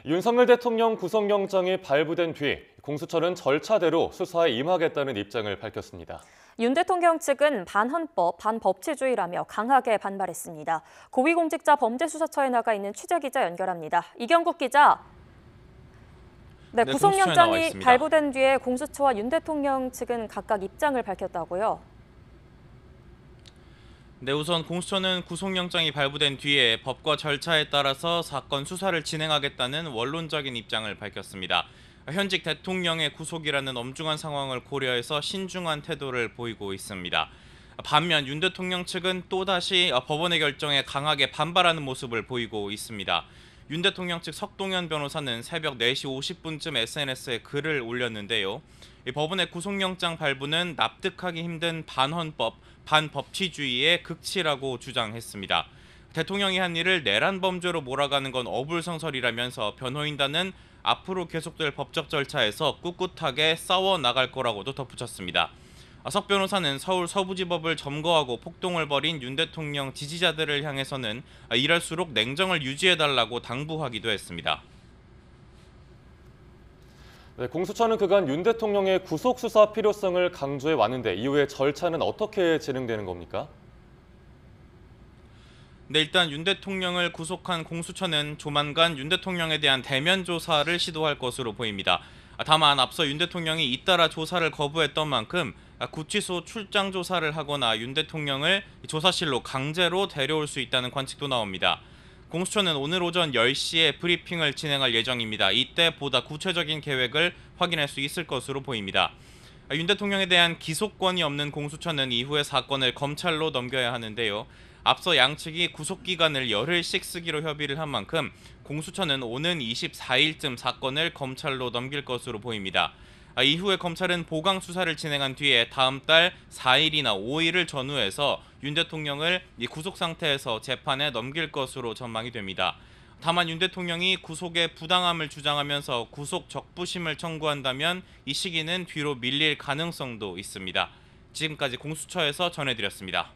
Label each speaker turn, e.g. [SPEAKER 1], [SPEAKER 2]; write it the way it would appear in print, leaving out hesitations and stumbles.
[SPEAKER 1] 윤석열 대통령 구속영장이 발부된 뒤 공수처는 절차대로 수사에 임하겠다는 입장을 밝혔습니다.
[SPEAKER 2] 윤 대통령 측은 반헌법, 반법치주의라며 강하게 반발했습니다. 고위공직자 범죄수사처에 나가 있는 취재기자 연결합니다. 이경국 기자. 네, 구속영장이 발부된 뒤에 공수처와 윤 대통령 측은 각각 입장을 밝혔다고요.
[SPEAKER 3] 네, 우선 공수처는 구속영장이 발부된 뒤에 법과 절차에 따라서 사건 수사를 진행하겠다는 원론적인 입장을 밝혔습니다. 현직 대통령의 구속이라는 엄중한 상황을 고려해서 신중한 태도를 보이고 있습니다. 반면 윤 대통령 측은 또다시 법원의 결정에 강하게 반발하는 모습을 보이고 있습니다. 윤 대통령 측 석동현 변호사는 새벽 4시 50분쯤 SNS에 글을 올렸는데요. 법원의 구속영장 발부는 납득하기 힘든 반헌법, 반법치주의의 극치라고 주장했습니다. 대통령이 한 일을 내란 범죄로 몰아가는 건 어불성설이라면서 변호인단은 앞으로 계속될 법적 절차에서 꿋꿋하게 싸워 나갈 거라고도 덧붙였습니다. 석 변호사는 서울 서부지법을 점거하고 폭동을 벌인 윤 대통령 지지자들을 향해서는 이럴수록 냉정을 유지해달라고 당부하기도 했습니다.
[SPEAKER 1] 네, 공수처는 그간 윤 대통령의 구속 수사 필요성을 강조해 왔는데 이후에 절차는 어떻게 진행되는 겁니까?
[SPEAKER 3] 네, 일단 윤 대통령을 구속한 공수처는 조만간 윤 대통령에 대한 대면 조사를 시도할 것으로 보입니다. 다만 앞서 윤 대통령이 잇따라 조사를 거부했던 만큼 구치소 출장 조사를 하거나 윤 대통령을 조사실로 강제로 데려올 수 있다는 관측도 나옵니다. 공수처는 오늘 오전 10시에 브리핑을 진행할 예정입니다. 이때 보다 구체적인 계획을 확인할 수 있을 것으로 보입니다. 윤 대통령에 대한 기소권이 없는 공수처는 이후에 사건을 검찰로 넘겨야 하는데요. 앞서 양측이 구속기간을 열흘씩 쓰기로 협의를 한 만큼 공수처는 오는 24일쯤 사건을 검찰로 넘길 것으로 보입니다. 이후에 검찰은 보강 수사를 진행한 뒤에 다음 달 4일이나 5일을 전후해서 윤 대통령을 구속 상태에서 재판에 넘길 것으로 전망이 됩니다. 다만 윤 대통령이 구속의 부당함을 주장하면서 구속 적부심을 청구한다면 이 시기는 뒤로 밀릴 가능성도 있습니다. 지금까지 공수처에서 전해드렸습니다.